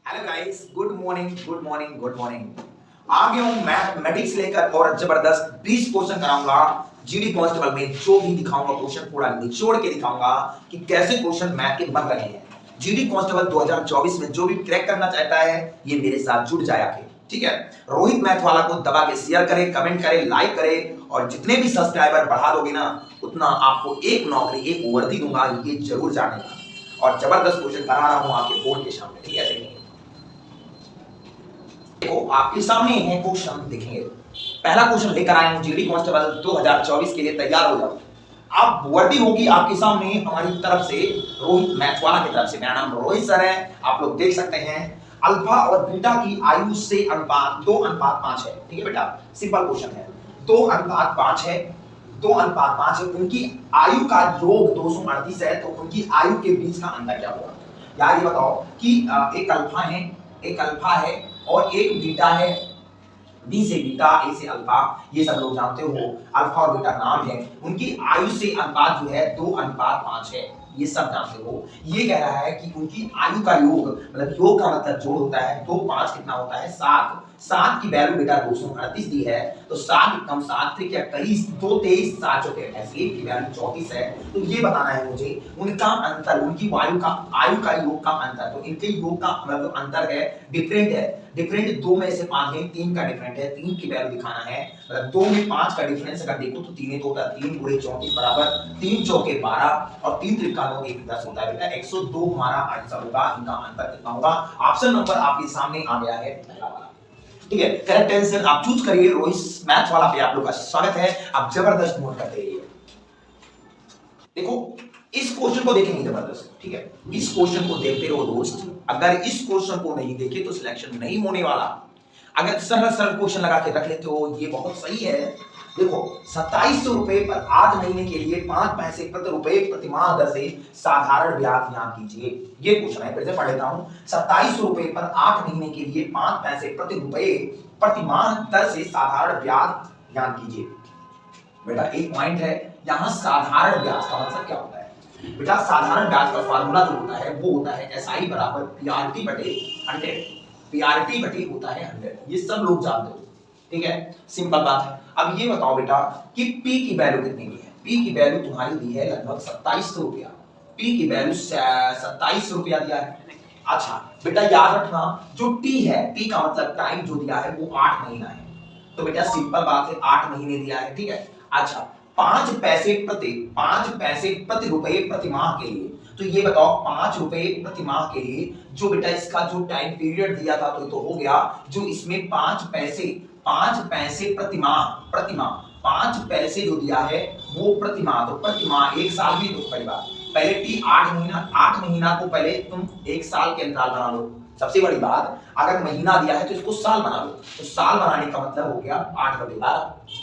Hello guys, good morning good morning good morning. आ गया हूं मैथमेटिक्स लेकर और जबरदस्त 20 क्वेश्चन कराऊंगा जीडी कांस्टेबल में। जो भी दिखाऊंगा क्वेश्चन पूरा निचोड़ के दिखाऊंगा कि कैसे क्वेश्चन मैथ के बन रहे हैं। जीडी कांस्टेबल 2024 में जो भी क्रैक करना चाहता है ये मेरे साथ जुड़ जाए आके, ठीक है। रोहित मैथ वाला को दबा के शेयर करे, कमेंट करे, लाइक करे और जितने भी सब्सक्राइबर बढ़ा दोगे ना उतना आपको एक नौकरी, एक वर्दी दूंगा, ये जरूर जानेगा। और जबरदस्त क्वेश्चन करा रहा हूं आपके बोर्ड के सामने, ठीक है। देखो आपके सामने है क्वेश्चन, देखेंगे। पहला क्वेश्चन लेकर आया हूं जीडी कांस्टेबल 2024 के लिए, तैयार हो जाओ। अब वर्दी होगी आपके सामने हमारी तरफ से, रोहित मैथ वाला की तरफ से। मेरा नाम रोहित सर है, आप लोग देख सकते हैं। अल्फा और बीटा की आयु से अनुपात 2:5 है, ठीक है बेटा। सिंपल क्वेश्चन है, 2:5 है, 2:5 है। उनकी आयु का योग 238 है, तो उनकी आयु के बीच का अंतर क्या होगा यार? ये बताओ कि एक अल्फा है और एक बीटा है। बी से बीटा, ए से अल्फा, ये सब लोग जानते हो। अल्फा और बीटा नाम है। उनकी आयु से अनुपात जो है 2:5 है, ये सब जानते हो। ये कह रहा है कि उनकी आयु का योग, मतलब योग का मतलब जोड़ होता है। 2 5 कितना होता है? 7। 7 की वैल्यू बेटा 238 दी है, तो 7 कम 7 थे क्या 23, 2 23 7 चौके 88 की वैल्यू 34 है। तो ये बताना है मुझे उनका अंतर, उनकी आयु का योग का अंतर। तो इनके योग का मतलब अंतर है, डिफरेंट है। डिफरेंट 2 में से 5 है, 3 का डिफरेंट है, 3 की वैल्यू दिखाना है। मतलब 2 में 5 का डिफरेंस अगर देखो तो 3 तो होता है 3 गुणे 34 बराबर 3 चौके 12 और 3 त्रिका 9 1 10 होता है बेटा 102 हमारा आंसर होगा। इनका अंतर कितना होगा? ऑप्शन नंबर आपके सामने आ गया है, पहला वाला, ठीक है। करेक्ट आंसर आप चूज करिए। रोहित मैथ वाला पे आप लोग का स्वागत है, आप जबरदस्त नोट करते रहिए। देखो इस क्वेश्चन को देखेंगे जबरदस्त, ठीक है। इस क्वेश्चन को देखते रहो दोस्त। अगर इस क्वेश्चन को नहीं देखे तो सिलेक्शन नहीं होने वाला। अगर सरल सरल क्वेश्चन लगा के रख लेते हो ये बहुत सही है। देखो 2700 रुपए पर 8 महीने के लिए 5 पैसे प्रति रुपए प्रतिमाह दर से साधारण ब्याज ज्ञात कीजिए। ये क्वेश्चन है, फिर से पढ़ लेता हूं। 2700 रुपए पर 8 महीने के लिए 5 पैसे प्रति रुपए प्रतिमाह दर से साधारण ब्याज ज्ञात कीजिए। बेटा एक पॉइंट है यहां, साधारण ब्याज का मतलब क्या होता है बेटा? साधारण ब्याज का फार्मूला जो होता है वो होता है SI बराबर PRT बटे 100। PRT बटे होता है 100, ये सब लोग जानते हो, ठीक है। सिंपल बात है। अब ये बताओ बेटा कि P की वैल्यू कितनी दी है? P की वैल्यू तुम्हारी दी है लगभग 2700 रुपया। P की वैल्यू 2700 रुपया दिया है। अच्छा बेटा याद रखना, जो T है, T का मतलब टाइम जो दिया है वो 8 महीना है। तो बेटा सिंपल बात है, 8 महीने दिया है, ठीक है। अच्छा 5 पैसे प्रति रुपए प्रति माह के लिए, तो ये बताओ 5 रुपए प्रति माह के लिए जो बेटा इसका जो टाइम पीरियड दिया था तो हो गया। जो इसमें 5 पैसे प्रति माह 5 पैसे जो दिया है वो प्रति माह, तो प्रति माह 1 साल भी तो परिवार। पहले टी 8 महीना को पहले तुम 1 साल के अंतराल बना लो। सबसे बड़ी बात, अगर महीना दिया है तो इसको साल बना लो। तो साल बनाने का मतलब हो गया 8/12,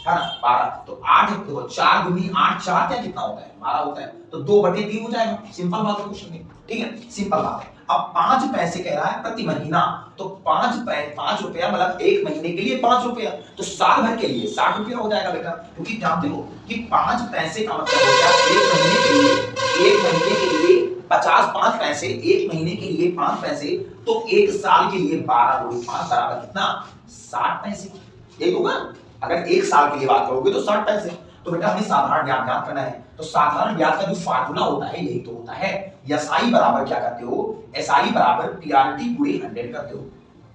है ना 12। तो 8 देखो 4 दूनी 8, 4 क्या कितना होता है? 12 होता है, तो 2/3 हो जाएगा। सिंपल बात है क्वेश्चन में, ठीक है, सिंपल बात है। अब 5 पैसे कह रहा है प्रति महीना, तो 5 रुपया मतलब 1 महीने के लिए 5 रुपया, तो साल भर के लिए 60 रुपया हो जाएगा बेटा। क्योंकि जानते हो कि 5 पैसे का मतलब होता है 1 महीने के लिए 50 5 पैसे, 1 महीने के लिए 5 पैसे, तो 1 साल के लिए 12 गुणे 5 बराबर कितना? 60 पैसे। यही होगा। अगर 1 साल के लिए बात करोगे तो 60 पैसे। तो बेटा हमें साधारण ब्याज ज्ञात करना है, तो साधारण ब्याज का जो फार्मूला होता है यही तो होता है। SI बराबर क्या करते हो? SI बराबर PRT गुणे 100 करते हो,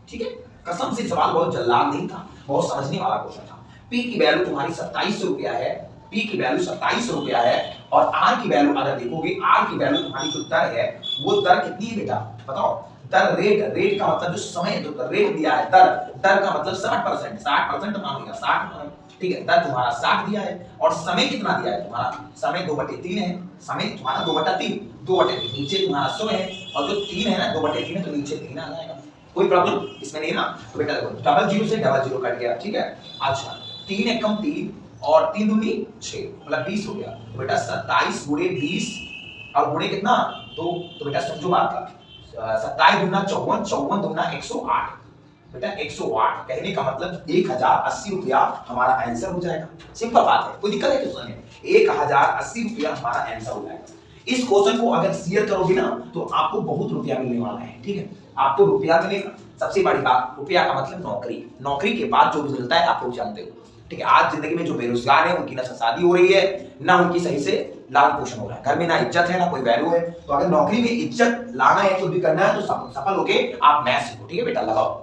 ठीक है। कसम से सवाल बहुत जल्लाद नहीं था, बहुत समझने वाला क्वेश्चन था। P की वैल्यू तुम्हारी 2700 रुपया है, P की वैल्यू 2700 रुपया है। और R की वैल्यू अगर देखोगे, R की वैल्यू तुम्हारी जो दर है वो दर कितनी है बेटा? बताओ। दर रेट का मतलब जो समय जो रेट दिया है, दर का मतलब 60% मान लिया 60, ठीक है। दर तुम्हारा 60 दिया है और समय कितना दिया है तुम्हारा? समय 2/3 है। समय तुम्हारा 2/3 नीचे तुम्हारा 100 है और जो 3 है ना 2/3 है तो नीचे 3 आ जाएगा। कोई प्रॉब्लम इसमें नहीं ना? तो बेटा देखो डबल जीरो से डबल जीरो कट गया, ठीक है। अच्छा 3 एकम 3 और 3 दूनी 6 मतलब 20 हो गया। तो बेटा 27 गुणे 20 और गुणे कितना 2, तो बेटा समझो बात का 27 दूना 54, 54 दूना 108, बेटा 108 कहने का मतलब 1080 रुपया हमारा आंसर हो जाएगा। सिंपल बात है, कोई दिक्कत है क्वेश्चन में? 1080 रुपया हमारा आंसर हो जाएगा। इस क्वेश्चन को अगर शेयर करोगे ना तो आपको बहुत रुपया मिलने वाला है, ठीक है, आपको रुपया मिलेगा। सबसे बड़ी बात, रुपया का मतलब नौकरी, नौकरी के बाद जो भी मिलता है आप लोग जानते हो, ठीक है। आज जिंदगी में जो बेरोजगार है उनकी ना शादी हो रही है, ना उनकी सही से लालन पोषण हो रहा है, घर में ना इज्जत है, ना कोई वैल्यू है। तो अगर नौकरी में इज्जत लाना है, कुछ भी करना है, तो सफल होके आप मैथ सीखो, ठीक है बेटा, लगाओ।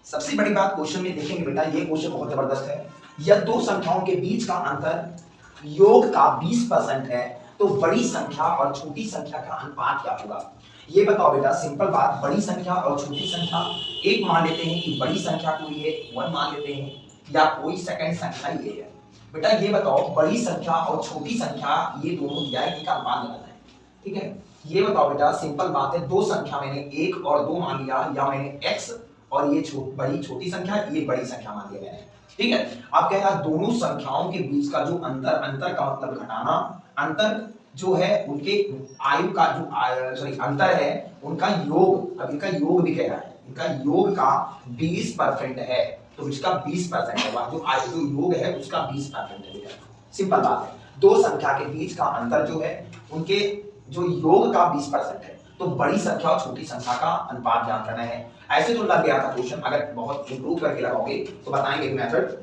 सबसे बड़ी बात क्वेश्चन में देखेंगे बेटा, ये क्वेश्चन बहुत जबरदस्त है। यह दो संख्याओं के बीच का अंतर योग का 20% है, तो बड़ी संख्या और छोटी संख्या का अनुपात क्या होगा? ये बताओ बेटा, सिंपल बात, बड़ी संख्या और छोटी संख्या, एक मान लेते हैं कि बड़ी संख्या को ये 1 मान लेते हैं, या कोई सेकंड संख्या ये है। बेटा ये बताओ, बड़ी संख्या और छोटी संख्या ये दोनों दिया है, इनका अनुपात निकालना है, ठीक है। ये बताओ बेटा, सिंपल बात है, दो संख्या मैंने 1 और 2 मान लिया, या मैंने x और ये बड़ी छोटी संख्या, ये बड़ी संख्या मान लिया मैंने, ठीक है। अब क्या है, दोनों संख्याओं के बीच का जो अंतर का मतलब घटाना, अंतर जो है उनके आयु का जो अंतर है उनका योग, अब इनका योग भी कह रहा है, इनका योग का 20% है, तो इसका 20% है, जो आयु जो योग है उसका 20% है बेटा, सिंपल बात है। दो संख्या के बीच का अंतर जो है उनके जो योग का 20% है, तो बड़ी संख्या और छोटी संख्या का अनुपात ज्ञात करना है। ऐसे तो लग गया था क्वेश्चन, अगर बहुत इंप्रूव करके लगाओगे तो बताएंगे मेथड।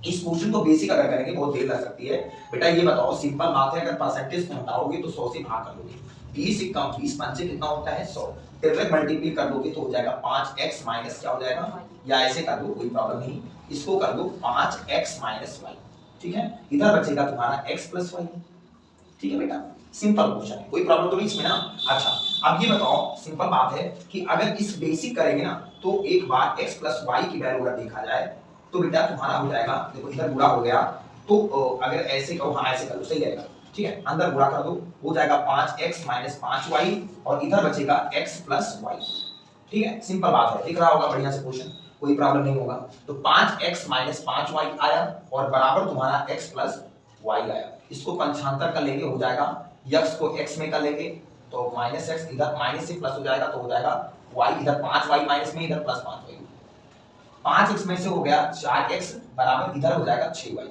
इस क्वेश्चन को बेसिक अगर करेंगे बहुत देर लग सकती है बेटा। ये बताओ, सिंपल बात है, अगर परसेंटेज को हटाओगे तो 100 से भाग कर लोगे, 20 से कम 20 पंचे कितना होता है 100, फिर मल्टीप्लाई कर दोगे तो हो जाएगा 5x माइनस क्या हो जाएगा, या ऐसे कर दो कोई प्रॉब्लम नहीं, इसको कर दो 5x माइनस y, ठीक है, इधर बचेगा तुम्हारा x प्लस y, ठीक है बेटा, सिंपल क्वेश्चन है, कोई प्रॉब्लम तो नहीं इसमें ना। अच्छा अब ये बताओ, सिंपल बात है कि अगर इस बेसिक करेंगे ना तो एक बार x प्लस y की वैल्यू अगर देखा जाए तो बेटा तुम्हारा हो जाएगा, देखो इधर गुणा हो गया, तो अगर ऐसे कहो, हाँ ऐसे कर लो, सही रहेगा, ठीक है, अंदर गुणा कर दो, हो जाएगा 5x माइनस 5y, और इधर बचेगा x प्लस y, ठीक है, सिंपल बात है, दिख रहा होगा बढ़िया से क्वेश्चन, कोई प्रॉब्लम नहीं होगा। तो 5x माइनस 5y आया और बराबर तुम्हारा x प्लस y आया, इसको पंचांतर कर लेंगे, हो जाएगा x को x में कर लेंगे तो माइनस x, इधर माइनस से प्लस हो जाएगा तो हो जाएगा y, इधर 5y माइनस में, इधर प्लस 5y, 5x में से हो गया 4x बराबर इधर हो जाएगा 6y,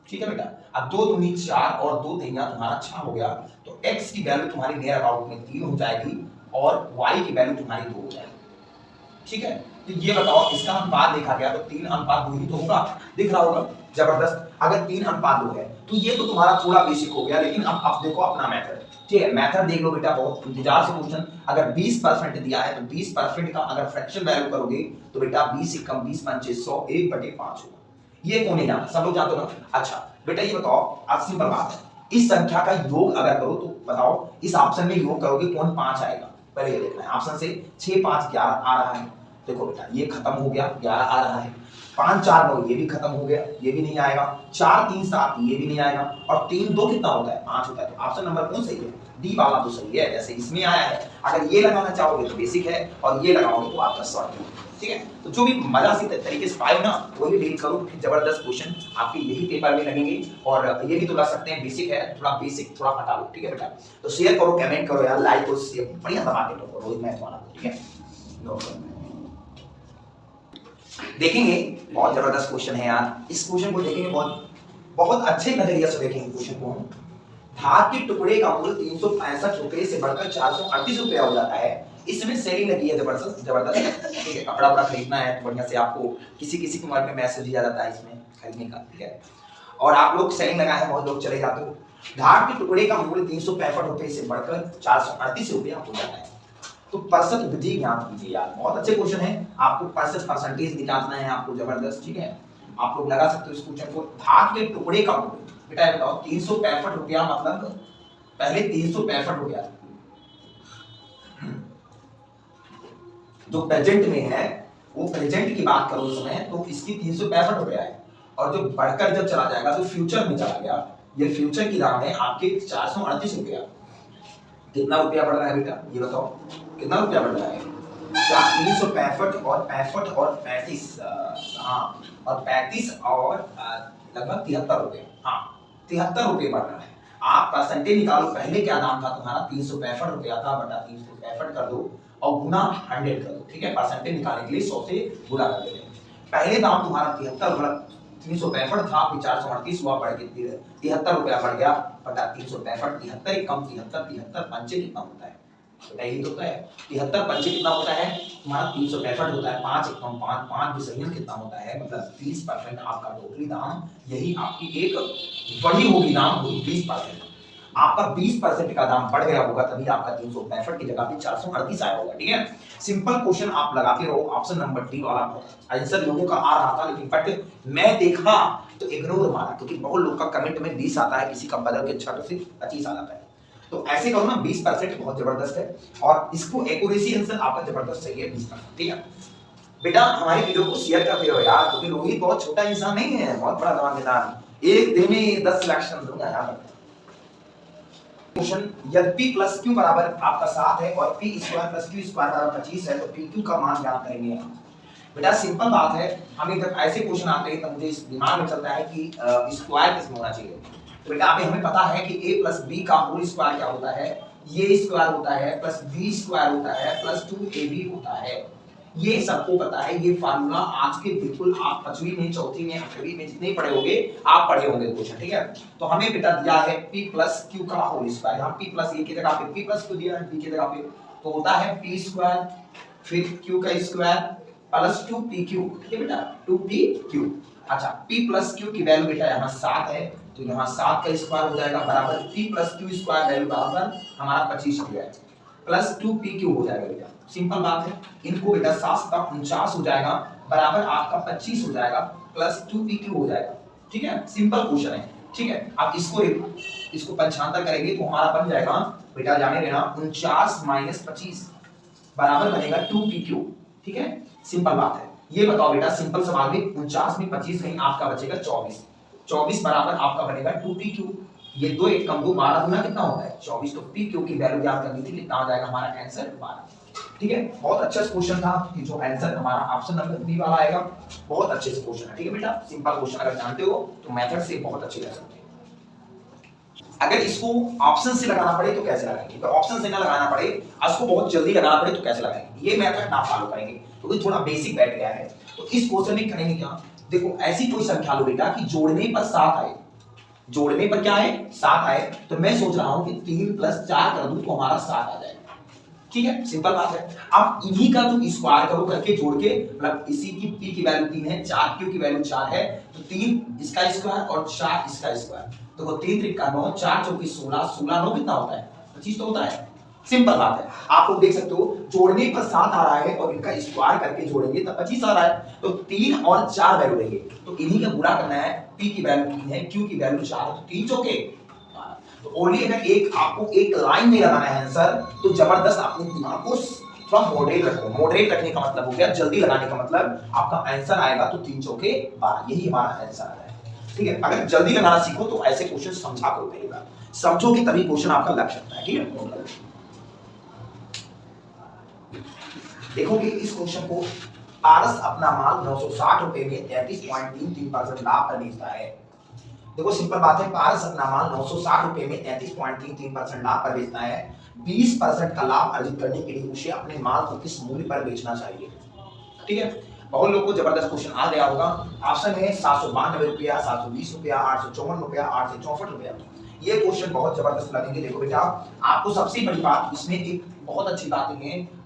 ठीक है बेटा। अब 2 दूनी 4 और 2 3 तुम्हारा 6 हो गया, तो x की वैल्यू तुम्हारी नियर अबाउट में 3 हो जाएगी और y की वैल्यू तुम्हारी 2 हो जाएगी, ठीक है। तो ये बताओ, इसका अनुपात देखा गया तो 3 अनुपात 2 ही तो होगा, दिख रहा होगा, जबरदस्त। अगर 3 अनुपात 2 है तो ये तो तुम्हारा थोड़ा बेसिक हो गया, लेकिन अब देखो अपना मेथड, ठीक है, मेथड देख लो बेटा, बहुत इंतजार से क्वेश्चन। अगर 20% दिया है तो 20% का अगर फ्रैक्शन वैल्यू करोगे तो बेटा 20 से कम 20 पंचे 100, 1/5 होगा, ये कौन नहीं जानता, सब लोग जानते हो ना। अच्छा बेटा ये बताओ, अब सिंपल बात है, इस संख्या का योग अगर करो तो बताओ, इस ऑप्शन में योग करोगे कौन 5 आएगा, पहले ये देखना है। ऑप्शन से 6 5 11 आ रहा है, देखो बेटा ये खत्म हो गया, 11 आ रहा है, 5 4 9 ये भी खत्म हो गया, ये भी नहीं आएगा, 4 3 7 ये भी नहीं आएगा, और 3 2 कितना होता है 5 होता है, तो ऑप्शन नंबर कौन सही है, डी वाला तो सही है, जैसे इसमें आया है। अगर ये लगाना चाहोगे तो बेसिक है, और ये लगाओगे तो आपका शॉर्ट है, ठीक है। तो जो भी मजा से तरीके से पाए ना वही डील करो, जबरदस्त क्वेश्चन आपके यही पेपर में लगेंगे, और ये भी तो लग सकते हैं, बेसिक है, थोड़ा बेसिक थोड़ा हटा लो, ठीक है बेटा। तो शेयर करो, कमेंट करो यार, लाइक करो, बढ़िया दबा के करो, रोज मैथ वाला, ठीक है। देखेंगे, बहुत जबरदस्त क्वेश्चन है यार, इस क्वेश्चन को देखेंगे बहुत अच्छे नजरिए से देखेंगे क्वेश्चन को। धात के टुकड़े का मूल्य 365 रुपए से बढ़कर 438 रुपया हो जाता है, इसमें सेलिंग लगी है जबरदस्त, ठीक है। कपड़ा वपड़ा खरीदना है तो बढ़िया से आपको किसी की उम्र में मैसेज दिया जाता है इसमें खरीदने का, ठीक है, और आप लोग सेलिंग लगाए हैं, बहुत लोग चले जाते हो। धात के टुकड़े का मूल्य 365 रुपए से बढ़कर 438 रुपया हो जाता है, तो प्रतिशत वृद्धि ज्ञात कीजिए यार, बहुत अच्छे क्वेश्चन है, आपको परसेंटेज निकालना है आपको, जबरदस्त, ठीक है। आप लोग लगा सकते हो इस क्वेश्चन को। धात के टुकड़े का मूल्य बेटा बताओ, 365 रुपया, मतलब पहले 365 रुपया जो प्रेजेंट में है, वो प्रेजेंट की बात करो उस समय, तो इसकी 365 रुपया है, और जो बढ़कर जब चला जाएगा तो फ्यूचर में चला गया, ये फ्यूचर की दाम है आपके 438 रुपया। कितना रुपया बढ़ रहा है बेटा, ये बताओ कितना रुपया बढ़ रहा है, 365 और 65 और 35, हाँ, और 35 और लगभग 73 रुपये, हाँ 73 रुपये बढ़ रहा है। आप परसेंटेज निकालो, पहले क्या दाम था तुम्हारा 365 रुपया था, बटा 365 कर दो और गुना 100 कर दो, ठीक है। परसेंटेज निकालने के लिए 100 से गुणा कर देते हैं। पहले दाम तुम्हारा 73 365 था, फिर 438 हुआ, बढ़ के 73 रुपया बढ़ गया बटा 365। 73 एक कम 73, 73 पंचे कितना होता है बेटा? यही तो होता है 73 पंचे कितना होता है तुम्हारा 365 होता है। 5 एक कम 5, 5 विसर्जन कितना होता है मतलब 30% आपका टोटली दाम। यही आपकी एक बढ़ी होगी दाम, वही 20%। आपका 20% का दाम बढ़ गया होगा, तभी आपका 365 की जगह पे 438 आया होगा। ठीक है, सिंपल क्वेश्चन आप लगाते रहो। ऑप्शन नंबर डी वाला आंसर लोगों का आ रहा था, लेकिन बट मैं देखा तो इग्नोर मारा, क्योंकि बहुत लोग का कमेंट में 20 आता है, किसी का बदल के 6 से 25 आ जाता है। तो ऐसे करो ना, 20% बहुत जबरदस्त है, और इसको एक्यूरेसी आंसर आपका जबरदस्त सही है 20%। ठीक है बेटा, हमारी वीडियो को शेयर करते रहो यार, क्योंकि रोहित बहुत छोटा इंसान नहीं है, बहुत बड़ा धमाकेदार। एक दिन में 10 सिलेक्शन दूंगा यार। क्वेश्चन, यदि p प्लस क्यू बराबर आपका 7 है और p square plus Q square बराबर 25 है, तो pq का मान ज्ञात करेंगे। बेटा सिंपल बात है, हमें जब ऐसे क्वेश्चन आते हैं तो मुझे इस दिमाग में चलता है कि स्क्वायर किसमें होना चाहिए। तो बेटा अभी हमें पता है कि a प्लस b का होल स्क्वायर क्या होता है, ये स्क्वायर होता है प्लस b स्क्वायर होता है प्लस 2ab होता है। ये सबको पता है, ये फार्मूला आज के बिल्कुल आप 5वीं में, 4थी में, 8वीं में जितने पढ़े होंगे आप पढ़े होंगे क्वेश्चन। ठीक है, तो हमें बेटा दिया है p प्लस q का होल स्क्वायर। हम p प्लस a की जगह पे p प्लस q दिया है, b की जगह पे तो होता है p स्क्वायर फिर q का स्क्वायर प्लस 2pq। ठीक है बेटा 2pq। अच्छा, p प्लस q की वैल्यू बेटा यहाँ 7 है, तो यहाँ 7 का स्क्वायर हो जाएगा बराबर p plus q square value बराबर हमारा 25 हो जाएगा प्लस 2pq हो जाएगा बेटा। सिंपल बात है, इनको बेटा 7 का 49 हो जाएगा बराबर आपका 25 हो जाएगा प्लस 2pq हो जाएगा। ठीक है, सिंपल क्वेश्चन है। ठीक है, आप इसको पंचांतर करेंगे तो हमारा बन जाएगा बेटा, जाने देना 49 माइनस 25 बराबर बनेगा 2pq। ठीक है, सिंपल बात है। ये बताओ बेटा, सिंपल सवाल में 49 में 25 नहीं, आपका बचेगा 24। 24 बराबर आपका बनेगा 2pq। ये 2 एक कम 2 12 गुना कितना होता है 24। तो pq की वैल्यू ज्ञात करनी थी, कितना आ जाएगा हमारा आंसर 12। ठीक है, बहुत अच्छा क्वेश्चन था कि जो आंसर हमारा ऑप्शन नंबर बी वाला आएगा। बहुत अच्छे से क्वेश्चन है। ठीक है बेटा, सिंपल क्वेश्चन अगर जानते हो तो मेथड से बहुत अच्छे लग सकते हैं। अगर इसको ऑप्शन से लगाना पड़े तो कैसे लगाएंगे, तो ऑप्शन से ना लगाना पड़े, इसको बहुत जल्दी लगाना पड़े तो कैसे लगाएंगे, ये मेथड ना फॉलो करेंगे क्योंकि थोड़ा बेसिक बैठ गया है। तो इस क्वेश्चन में करेंगे क्या, देखो ऐसी कोई संख्या लो बेटा कि जोड़ने पर 7 आए, जोड़ने पर क्या है 7 आए, तो मैं सोच रहा हूं कि 3 प्लस 4 कर दूं तो हमारा 7 आ जाएगा। ठीक है, सिंपल बात है। अब इन्हीं का तुम स्क्वायर करो करके जोड़ के, मतलब इसी की p की वैल्यू 3 है, 4q की वैल्यू 4 है, तो 3 इसका स्क्वायर और 4 इसका स्क्वायर, तो वो 3 त्रिक का 9, 4 चौकी 16, 16 9 कितना होता है 25 तो होता है। सिंपल बात है, आप लोग देख सकते हो जोड़ने पर 7 आ रहा है और इनका स्क्वायर करके जोड़ेंगे तब 25 आ रहा है, तो 3 और 4 वैल्यू लेंगे, तो इन्हीं का गुणा करना है। p की वैल्यू 3 है, q की वैल्यू 4 है, तो 3 चौके। तो ओनली अगर एक आपको एक लाइन में लगाना है आंसर, तो जबरदस्त अपने दिमाग को थोड़ा मॉडरेट रखो। मॉडरेट रखने का मतलब हो गया जल्दी लगाने का मतलब आपका आंसर आएगा तो 3 चौके 12, यही हमारा आंसर आ रहा है। ठीक है, अगर जल्दी लगाना सीखो तो ऐसे क्वेश्चन समझा करो, पहली बार समझोगे तभी क्वेश्चन आपका लग सकता है। ठीक है, देखोगे इस क्वेश्चन को, पारस अपना माल 960 रुपए में 33.33% लाभ पर बेचता है। देखो सिंपल बात है, पारस अपना माल 960 रुपए में 33.33% लाभ पर बेचता है। 20% का लाभ अर्जित करने के लिए उसे अपने माल को किस मूल्य पर बेचना चाहिए। ठीक है, बहुत लोगों को जबरदस्त क्वेश्चन आ गया होगा। ऑप्शन है 792 रुपया, 720 रुपया, 854 रुपया, 864 रुपया। ये क्वेश्चन बहुत जबरदस्त लगेंगे। देखो बेटा, आपको सबसे बड़ी बात इसमें एक बहुत अच्छी बात है,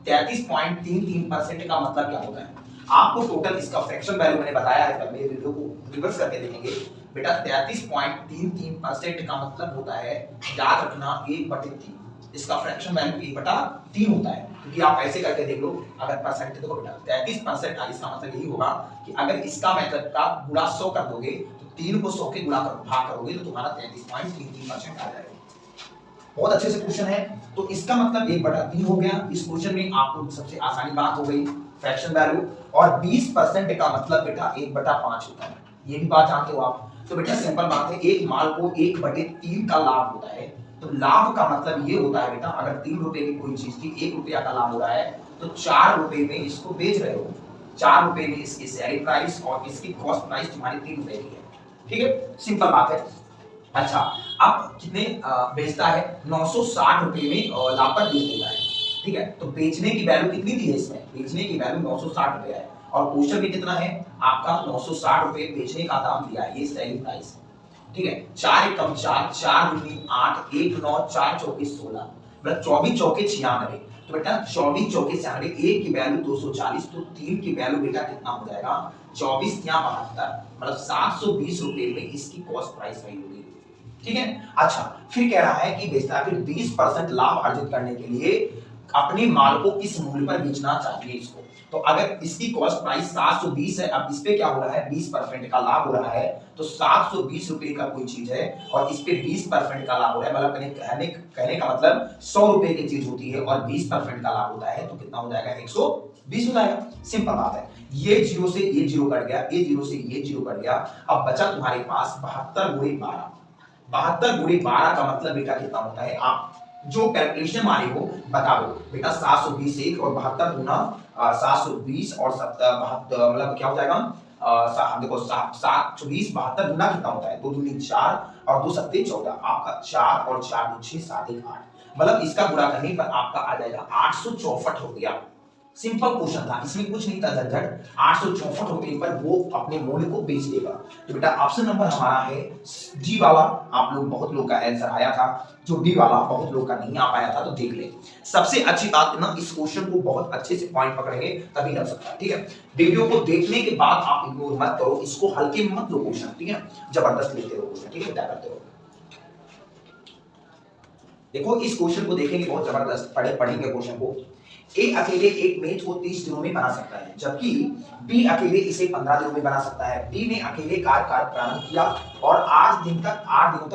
33.33% का मतलब क्या होता है। आपको टोटल इसका फ्रैक्शन वैल्यू मैंने बताया है, पहले वीडियो को रिवर्स करके देखेंगे बेटा। 33.33% का मतलब होता है, याद रखना 1/3, इसका फ्रैक्शन वैल्यू 1/3 होता है, क्योंकि आप ऐसे करके देख लो। अगर परसेंट देखो बेटा 33% का इसका मतलब यही होगा कि अगर इसका मेथड का गुणा 100 कर दोगे तो 3 को 100 के गुणा कर भाग करोगे तो तुम्हारा 33.33% आ जाएगा। बहुत अच्छे से क्वेश्चन है, तो इसका मतलब 1/3 हो गया। इस क्वेश्चन में आपको सबसे आसानी बात हो गई फ्रैक्शन वैल्यू, और 20% का मतलब बेटा 1/5 होता है, ये भी बात जानते हो आप। तो बेटा सिंपल बात है, एक माल को 1/3 का लाभ होता है, तो लाभ का मतलब ये होता है बेटा, अगर 3 रुपए की कोई चीज की 1 रुपया का लाभ हो रहा है तो 4 रुपए में इसको बेच रहे हो, 4 रुपए में इसकी सेलिंग प्राइस और इसकी कॉस्ट प्राइस तुम्हारी 3 रुपए की है। ठीक है, सिंपल बात है। अच्छा, अब कितने बेचता है 960 रुपए में लाभ पर बेच देता है। ठीक है, तो बेचने की वैल्यू कितनी दी है इसमें, बेचने की वैल्यू 960 रुपया है, और क्वेश्चन भी कितना है आपका 960 रुपए बेचने का दाम दिया है, ये सेलिंग प्राइस है। ठीक है, 4 एकम 4, 4 दूनी 8, 1 9 4 चौके 16, मतलब 24 चौके 96। तो बेटा 24 चौके 96, एक की वैल्यू 240, तो 3 की वैल्यू बेटा कितना हो जाएगा 24 या 72, मतलब 720 रुपए में इसकी कॉस्ट प्राइस रही होगी। ठीक है, अच्छा फिर कह रहा है कि बेचता है, फिर 20% लाभ अर्जित करने के लिए अपने माल को किस मूल्य पर बेचना चाहिए इसको। तो अगर इसकी कॉस्ट प्राइस 720 है, अब इस पे क्या हो रहा है 20% का लाभ हो रहा है, तो 720 रुपए का कोई चीज है और इस पे 20% का लाभ हो रहा है, मतलब कहने का मतलब 100 रुपए की चीज होती है और 20% का लाभ होता है, तो कितना हो जाएगा 120 हो जाएगा। सिंपल बात है, ये जीरो से ये जीरो कट गया, ये जीरो से ये जीरो कट गया, अब बचा तुम्हारे पास 72 गुणे 12। 72 गुणे 12 का मतलब बेटा कितना होता है, आप जो कैलकुलेशन मारे हो बता दो बेटा। 720 एक और 72 गुना 720 और 72 मतलब क्या हो जाएगा, देखो 720 72 गुना कितना होता है, 2 दूनी 4 और 2 सत्ते 14, आपका 4 और 4 2 6 7 1 8, मतलब इसका गुणा करने पर आपका आ जाएगा 864 हो गया। सिंपल क्वेश्चन था, इसमें कुछ नहीं था झंझट। 864 रुपए पर वो अपने मूल्य को बेच देगा। तो बेटा ऑप्शन नंबर हमारा है डी वाला। आप लोग बहुत लोग का आंसर आया था, जो डी वाला बहुत लोग का नहीं आ पाया था, तो देख ले। सबसे अच्छी बात ना, इस क्वेश्चन को बहुत अच्छे से पॉइंट पकड़ेंगे तभी लग सकता है। ठीक है, वीडियो को देखने के बाद आप इग्नोर मत करो, इसको हल्के में मत लो क्वेश्चन। ठीक है, जबरदस्त लेते रहो क्वेश्चन। ठीक है, क्या करते हो देखो, इस क्वेश्चन को देखेंगे, बहुत जबरदस्त पढ़ेंगे क्वेश्चन को। ए अकेले एक मैच को 30 दिनों में बना सकता है, जबकि बी अकेले इसे 15 दिनों में बना सकता है। बी ने अकेले कार्य प्रारंभ किया और 8 दिनों तक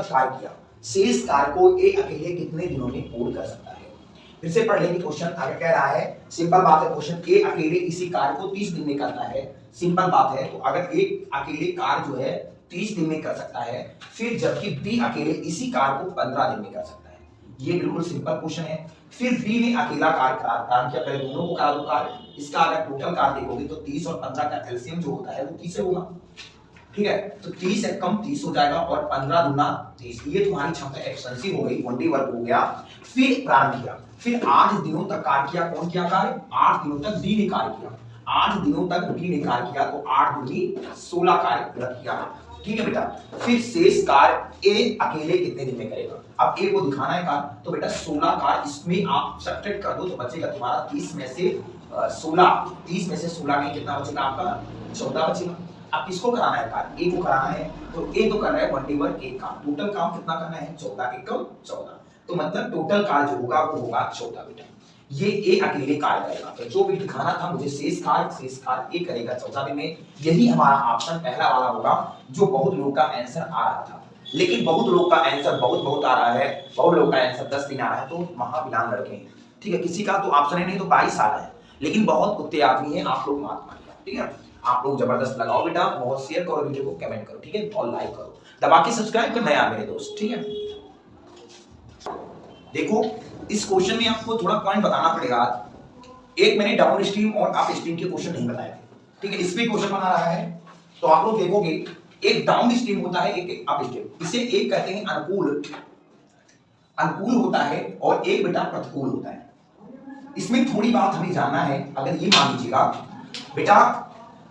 कार्य किया। शेष कार्य को ए अकेले कितने दिनों में पूर्ण कर सकता है। फिर से पढ़ लेंगे क्वेश्चन। आगे कह रहा है, सिंपल बात है क्वेश्चन, ए अकेले इसी कार्य को 30 दिन में करता है। सिंपल बात है, तो अगर एक अकेले कार्य जो है 30 दिन में कर सकता है, फिर जबकि बी अकेले इसी कार्य को 15 दिन में कर सकता है। ये बिल्कुल सिंपल क्वेश्चन है। फिर बी ने अकेला कार्य किया, पहले दोनों को करा दो कार्य। इसका अगर टोटल कार्य देखोगे तो 30 और 15 का एलसीएम जो होता है वो 30 होगा। ठीक है, तो 30 से कम 30 हो जाएगा और 15 दूना 30, ये तुम्हारी क्षमता एफिशिएंसी हो गई, 1D वर्क हो गया। फिर प्रारंभ किया, फिर 8 दिनों तक कार्य किया। कौन किया कार्य? 8 दिनों तक बी ने कार्य किया। 8 दिनों तक बी ने कार्य किया, तो 8 दूनी 16 कार्य किया। ठीक है बेटा, फिर शेष कार्य ए अकेले कितने दिन में करेगा। अब ए को दिखाना है कार्य, तो बेटा 16 कार्य इसमें आप सब्ट्रैक्ट कर दो तो बचेगा तुम्हारा 30 में से 16 में कितना बचेगा आपका 14 बचेगा। अब किसको कराना है कार्य? ए को कराना है, तो ए तो कर रहा है 1D वर्क एक काम, टोटल काम कितना करना है 14 एकम 14, तो मतलब टोटल कार्य जो होगा वो होगा 14 बेटा। ये ए अकेले कार्य करेगा, तो जो भी दिखाना था मुझे शेष कार्य ए करेगा 14 दिन में। यही हमारा ऑप्शन पहला वाला होगा, जो बहुत लोग का आंसर आ रहा था। लेकिन बहुत लोग का आंसर बहुत आ रहा है, बहुत लोग का आंसर 10 दिन आ रहा है, तो महाविलान लड़के हैं। ठीक है, किसी का तो ऑप्शन है नहीं तो 22 आ रहा है, लेकिन बहुत कुत्ते आदमी हैं, आप लोग मात मानिए। ठीक है, आप लोग जबरदस्त लगाओ बेटा, बहुत शेयर करो वीडियो को, कमेंट करो। ठीक है, और लाइक करो, दबा के सब्सक्राइब करना यार मेरे दोस्त। ठीक है, देखो इस क्वेश्चन में आपको थोड़ा पॉइंट बताना पड़ेगा। एक मैंने डाउन स्ट्रीम और अप स्ट्रीम के क्वेश्चन नहीं बताए थे। ठीक है, इस पे क्वेश्चन बना रहा है, तो आप लोग देखोगे एक डाउन स्ट्रीम होता है, एक अप स्ट्रीम। इसे एक कहते हैं अनुकूल होता है और एक बेटा प्रतिकूल होता है। इसमें थोड़ी बात हमें जानना है। अगर ये मान लीजिएगा बेटा,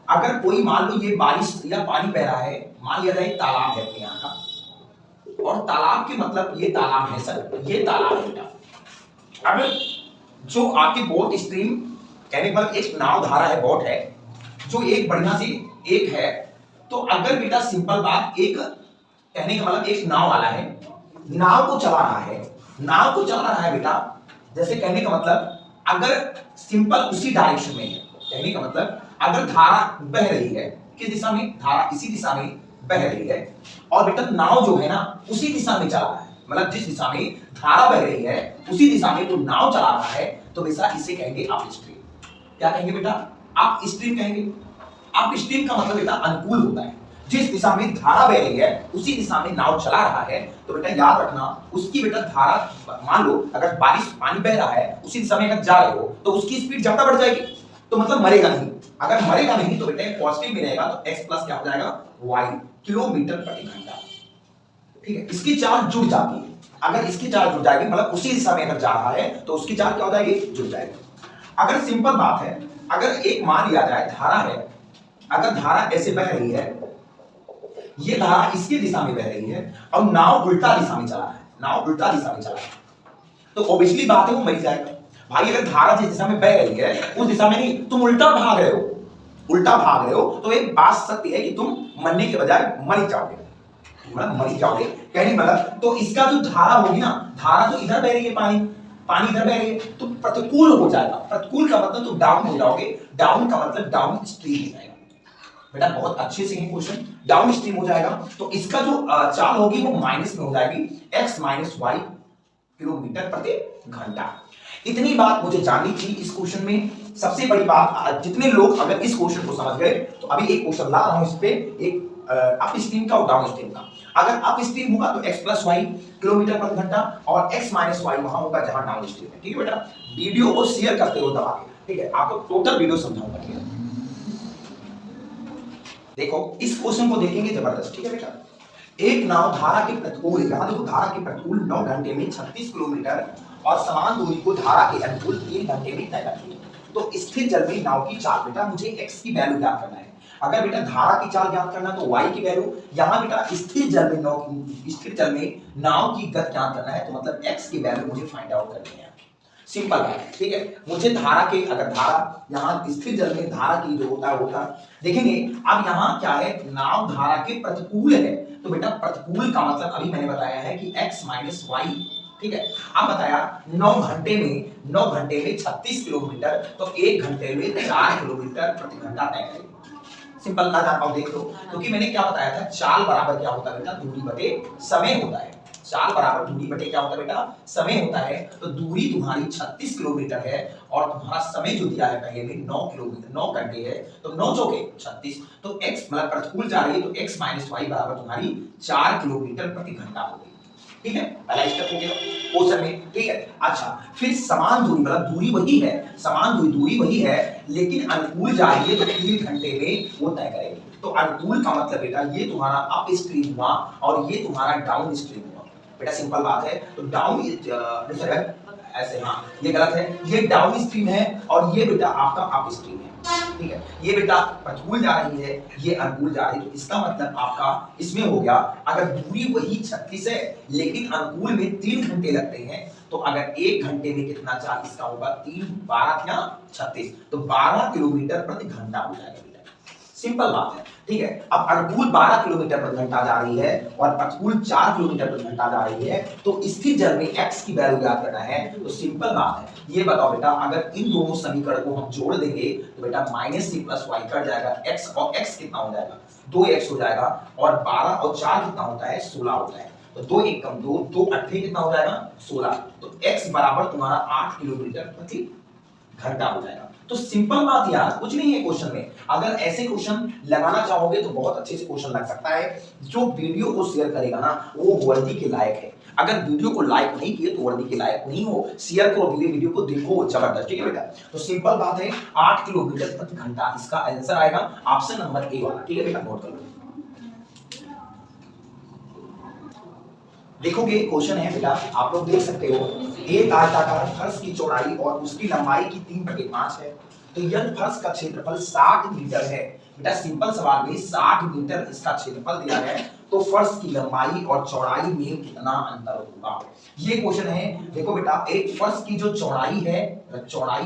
अगर कोई मान लो ये बारिश या पानी बह रहा है, मान लिया जाए तालाब है अपने यहाँ का, और तालाब के मतलब ये तालाब है सर, ये तालाब है बेटा। अगर जो आपकी बोट स्ट्रीम कहने मतलब एक नाव धारा है, बोट है, जो एक बढ़िया सी एक है, तो अगर बेटा सिंपल बात, एक कहने का मतलब एक नाव वाला है, नाव को चला रहा है बेटा। जैसे कहने का मतलब अगर सिंपल उसी डायरेक्शन में है, कहने का मतलब अगर धारा बह रही है, किस दिशा में? धारा इसी दिशा में बह रही है, और बेटा नाव जो है ना उसी दिशा में चला रहा है, मतलब जिस दिशा में धारा बह रही है उसी दिशा में वो नाव चला रहा है, तो बेटा इसे कहेंगे अप स्ट्रीम। क्या कहेंगे बेटा? अप स्ट्रीम कहेंगे। अप स्ट्रीम का मतलब बेटा अनुकूल होता है, जिस दिशा में धारा बह रही है उसी दिशा में नाव चला रहा है, तो बेटा याद रखना उसकी बेटा धारा, मान लो अगर बारिश पानी बह रहा है उसी दिशा में अगर जा रहे हो तो उसकी स्पीड ज्यादा बढ़ जाएगी, तो मतलब मरेगा नहीं। अगर मरेगा नहीं तो बेटा पॉजिटिव में रहेगा, तो x प्लस क्या हो जाएगा y, किलोमीटर प्रति घंटा। ठीक है, इसकी चार्ज जुड़ जाती है। अगर इसकी चार्ज जुड़ जाएगी मतलब उसी दिशा में अगर जा रहा है तो उसकी चार्ज क्या हो जाएगी? जुड़ जाएगी। अगर सिंपल बात है, अगर एक मान लिया जाए धारा है, अगर धारा ऐसे बह रही है, ये धारा इसकी दिशा में बह रही है और नाव उल्टा दिशा में चला है, नाव उल्टा दिशा में चला है, तो ऑब्वियसली बात है वो मर जाएगा। भाई अगर धारा जिस दिशा में बह रही है उस दिशा में नहीं, तुम उल्टा भाग रहे हो, उल्टा भाग रहे हो, तो एक बात सत्य है कि तुम मरने के बजाय मर ही जाओगे, मर ही जाओगे। कहने मतलब तो इसका जो धारा होगी ना, धारा तो इधर बह रही है, पानी पानी इधर बह रही है, तो प्रतिकूल हो जाएगा। प्रतिकूल का मतलब तुम डाउन हो जाओगे, डाउन का मतलब डाउन स्ट्रीम हो जाएगा। बेटा बहुत अच्छे से है क्वेश्चन, डाउन स्ट्रीम हो जाएगा, तो इसका जो चाल होगी वो माइनस में हो जाएगी, x माइनस वाई किलोमीटर प्रति घंटा। इतनी बात मुझे जाननी थी इस क्वेश्चन में। सबसे बड़ी बात, जितने लोग अगर इस क्वेश्चन को समझ गए, तो अभी एक क्वेश्चन ला रहा हूं इस पे, एक अप स्ट्रीम का और डाउन स्ट्रीम का। अगर अप स्ट्रीम होगा तो x प्लस वाई किलोमीटर प्रति घंटा और x माइनस वाई वहां होगा जहां डाउन स्ट्रीम है। ठीक है बेटा, वीडियो को शेयर करते रहो दबा के, ठीक है, आपको टोटल वीडियो समझाऊंगा। ठीक है, देखो इस क्वेश्चन को देखेंगे, जबरदस्त। ठीक है बेटा, एक नाव धारा के प्रतिकूल, यहां देखो धारा के प्रतिकूल 9 घंटे में 36 किलोमीटर और समान दूरी को धारा के अनुकूल 3 घंटे में तय करती है। तो स्थिर जल में नाव की चाल, बेटा मुझे x की वैल्यू ज्ञात करना है। अगर बेटा धारा की चाल ज्ञात करना है तो y की वैल्यू, यहां बेटा स्थिर जल में नाव की गति ज्ञात करना है, तो मतलब x की वैल्यू मुझे फाइंड आउट करनी है। सिंपल है, ठीक है। मुझे धारा के, अगर धारा यहाँ स्थिर जल में धारा की जो होता है देखेंगे। अब यहाँ क्या है, नाव धारा के प्रतिकूल है, तो बेटा प्रतिकूल का मतलब अभी मैंने बताया है कि x माइनस वाई। ठीक है, अब बताया 9 घंटे में 36 किलोमीटर, तो 1 घंटे में 4 किलोमीटर प्रति घंटा तय करेगी। सिंपल ना जान पाओ देख लो, क्योंकि मैंने क्या बताया था, चाल बराबर क्या होता है बेटा, दूरी बटे समय होता है। चाल बराबर दूरी बटे क्या होता है बेटा, समय होता है। तो दूरी तुम्हारी 36 किलोमीटर है और तुम्हारा समय जो दिया है पहले में 9 किलोमीटर, 9 घंटे है, तो 9 चौके 36, तो x मतलब प्रतिकूल जा रही है, तो x माइनस वाई बराबर तुम्हारी 4 किलोमीटर प्रति घंटा हो गई। ठीक है, पहला स्टेप हो गया क्वेश्चन में। ठीक है, अच्छा फिर समान दूरी, मतलब दूरी वही है, समान दूरी वही है, लेकिन अनुकूल जा रही है, तो 3 घंटे में वो तय करेगी। तो अनुकूल का मतलब बेटा ये तुम्हारा अप स्ट्रीम हुआ और ये तुम्हारा डाउन स्ट्रीम हुआ। बेटा सिंपल बात है, तो डाउन ऐसे, हाँ ये गलत है, ये डाउन स्ट्रीम है और ये बेटा आपका अप स्ट्रीम है। ठीक है, ये बेटा प्रतिकूल जा रही है, ये अनुकूल जा रही है, तो इसका मतलब आपका इसमें हो गया, अगर दूरी वही 36 है लेकिन अनुकूल में 3 घंटे लगते हैं, तो अगर 1 घंटे में कितना चाल इसका होगा, 3 12 या 36, तो 12 किलोमीटर प्रति घंटा हो जाएगा। सिंपल बात है, ठीक है। अब अनुकूल 12 किलोमीटर प्रति घंटा जा रही है और प्रतिकूल 4 किलोमीटर प्रति घंटा जा रही है, तो स्थिर जल में x की वैल्यू ज्ञात करना है। तो सिंपल बात है, ये बताओ बेटा, अगर इन दोनों समीकरण को हम जोड़ देंगे तो बेटा minus c plus Y cut जाएगा, x और x कितना हो जाएगा, 2x हो जाएगा, और 12 और 4 कितना होता है, 16 होता है, तो 2 1 कम 2, 2 8 कितना हो जाएगा, 16, तो x बराबर तुम्हारा 8 किलोमीटर प्रति घंटा हो जाएगा। तो सिंपल बात यार, कुछ नहीं है क्वेश्चन में। अगर ऐसे क्वेश्चन लगाना चाहोगे तो बहुत अच्छे से क्वेश्चन लग सकता है। जो वीडियो को शेयर करेगा ना वो वर्दी के लायक है। अगर वीडियो को लाइक नहीं किए तो वर्दी के लायक नहीं हो, शेयर करो वीडियो को, देखो जबरदस्त। ठीक है बेटा, तो सिंपल बात है, 8 किलोमीटर प्रति घंटा इसका आंसर आएगा, ऑप्शन नंबर ए वाला। ठीक है बेटा, नोट कर लो। देखोगे क्वेश्चन है बेटा, आप लोग देख सकते हो, एक आयताकार फर्श की चौड़ाई और उसकी लंबाई की 3/5 है, तो यदि फर्श का क्षेत्रफल 60 मीटर है, बेटा सिंपल सवाल में 60 मीटर इसका क्षेत्रफल दिया है, तो फर्श की लंबाई और चौड़ाई में कितना अंतर होगा, ये क्वेश्चन है। देखो बेटा, एक फर्श की जो चौड़ाई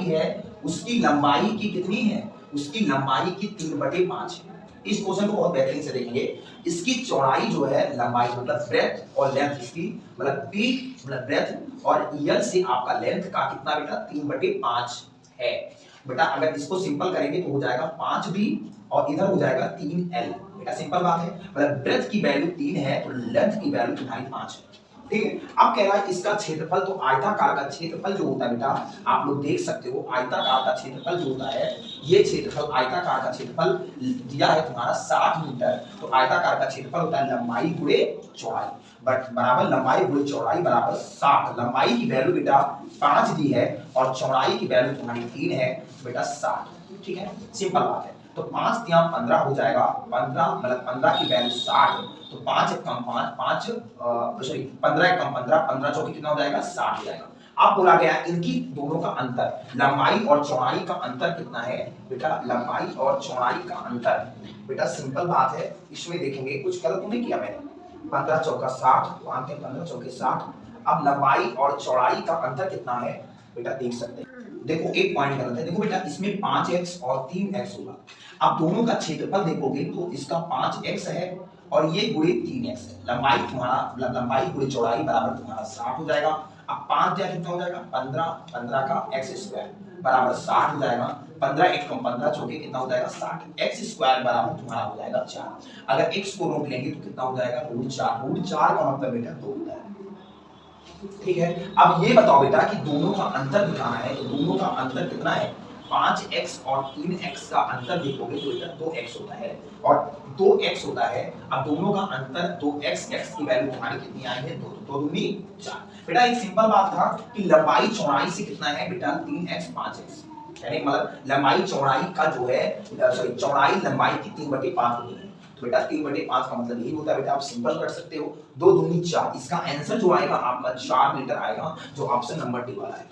है उसकी लंबाई की कितनी है, उसकी लंबाई की 3/5 है। इस क्वेश्चन को बहुत बेहतरीन से देखेंगे। इसकी चौड़ाई जो है, लंबाई मतलब ब्रेथ और लेंथ, इसकी मतलब पी मतलब ब्रेथ और यल से आपका लेंथ का कितना बेटा, 3/5 है। बेटा अगर इसको सिंपल करेंगे तो हो जाएगा 5b और इधर हो जाएगा 3l। बेटा सिंपल बात है, मतलब ब्रेथ की वैल्यू 3 है तो लेंथ की वैल्यू तुम्हारी 5 है। ठीक है, अब कह रहा है इसका क्षेत्रफल, तो आयताकार का क्षेत्रफल जो होता है बेटा, आप लोग देख सकते हो, आयताकार का क्षेत्रफल जो होता है, ये क्षेत्रफल, आयताकार का क्षेत्रफल दिया है तुम्हारा 60 मीटर, तो आयताकार का क्षेत्रफल होता है लंबाई गुणे चौड़ाई, बट बराबर लंबाई गुणे चौड़ाई बराबर 60। लंबाई की वैल्यू बेटा 5 दी है और चौड़ाई की वैल्यू तुम्हारी 3 है, बेटा 60। ठीक है, सिंपल बात है, तो 5 या 15 हो जाएगा, 15 मतलब 15 की वैल्यू 60, तो 5 एक कम 5, 5 सॉरी 15 एक कम 15, 15 चौकी कितना हो जाएगा, 60 हो जाएगा। अब बोला गया इनकी दोनों का अंतर, लंबाई और चौड़ाई का अंतर कितना है बेटा, लंबाई और चौड़ाई का अंतर। बेटा सिंपल बात है, इसमें देखेंगे कुछ गलत नहीं किया मैंने, 15 चौका 60, 15 चौके 60। अब लंबाई और चौड़ाई का अंतर कितना है बेटा, देख सकते हैं। देखो एक पॉइंट गलत है, देखो बेटा इसमें 5x और 3x होगा। अब दोनों का क्षेत्रफल देखोगे तो इसका 5x है और ये गुणे 3x है। लंबाई तुम्हारा लंबाई गुणे चौड़ाई बराबर तुम्हारा 60 हो जाएगा। अब 5 या कितना हो जाएगा 15, 15 का x स्क्वायर बराबर 60 हो जाएगा। 15 1 15 चौके कितना हो जाएगा 60, x स्क्वायर बराबर तुम्हारा हो जाएगा 4। अगर x को रोक लेंगे तो कितना हो जाएगा √4, √4 का मतलब बेटा 2 होता है। ठीक है, अब ये बताओ बेटा कि दोनों का अंतर दिखाना है, तो दोनों का अंतर कितना है, 5x और 3x का अंतर देखोगे तो बेटा 2x होता है और 2x होता है। अब दोनों का अंतर 2x, x की वैल्यू तुम्हारी कितनी आई है 2, 2 दूनी 4। बेटा एक सिंपल बात था कि लंबाई चौड़ाई से कितना है बेटा 3x 5x, यानी मतलब लंबाई चौड़ाई का जो है सॉरी चौड़ाई लंबाई की 3/5 होती है। तो बेटा 3/5 का मतलब यही होता है बेटा, आप सिंपल कर सकते हो 2 दूनी 4। इसका आंसर जो आएगा आपका 4 मीटर आएगा, जो ऑप्शन नंबर डी वाला है।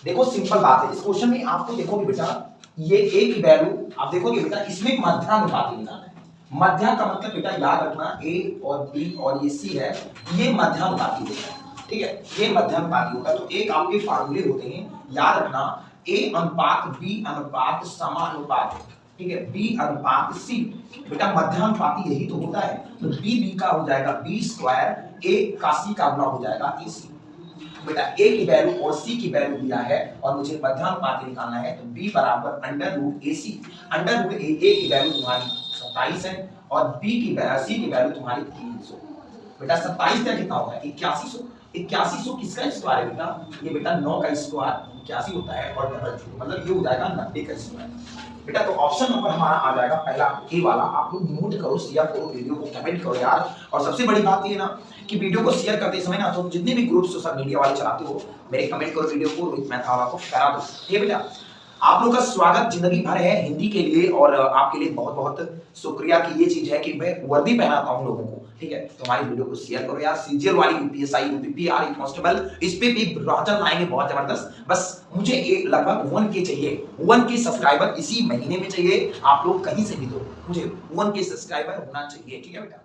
देखो सिंपल बात है, इस क्वेश्चन में आपको देखोगे बेटा ये a की वैल्यू आप देखोगे बेटा इसमें मध्यानुपाती निकालना है। मध्या का मतलब बेटा याद रखना a और b और ये c है, ये मध्यानुपाती होता है। ठीक है, ये मध्यानुपाती होता है। तो एक आपके फार्मूले होते हैं, याद रखना a अनुपात b अनुपात समानुपात, ठीक है, b अनुपात c। बेटा मध्यानुपाती यही तो होता है। तो b का हो जाएगा b स्क्वायर, a का c का गुना हो जाएगा ac। बेटा a की वैल्यू और c की वैल्यू दिया है और मुझे मध्यानुपाती निकालना है, तो b बराबर √ac। √a की वैल्यू तुम्हारी 27 है और b की c की वैल्यू तुम्हारी 300। बेटा 27 का कितना होगा 8100। 8100 किसका स्क्वायर है बेटा, ये बेटा 9 का स्क्वायर 81 होता है और डबल 0 मतलब ये हो जाएगा 90 का स्क्वायर। बेटा तो ऑप्शन नंबर हमारा आ जाएगा पहला ए वाला। आप लोग नोट करो, शेयर करो, वीडियो को कमेंट करो यार। और सबसे बड़ी बात ये ना कि वीडियो को शेयर करते समय ना तो जितने भी ग्रुप सोशल मीडिया वाले चलाते हो मेरे कमेंट करो वीडियो को, रोहित मेहता वाला को करा दो। ये बेटा आप लोग का स्वागत जिंदगी भर है हिंदी के लिए और आपके लिए बहुत बहुत शुक्रिया कि ये चीज है कि मैं वर्दी पहनाता हूं लोगों को। ठीक है, तो हमारी वीडियो को शेयर करो यार। सीजीएल वाली यूपीएसआई यूपीपीआर कांस्टेबल इस पे भी राजन लाएंगे बहुत जबरदस्त। बस मुझे एक लगभग 1K चाहिए, 1K सब्सक्राइबर इसी महीने में चाहिए। आप लोग कहीं से भी दो, मुझे 1K सब्सक्राइबर होना चाहिए। ठीक है बेटा।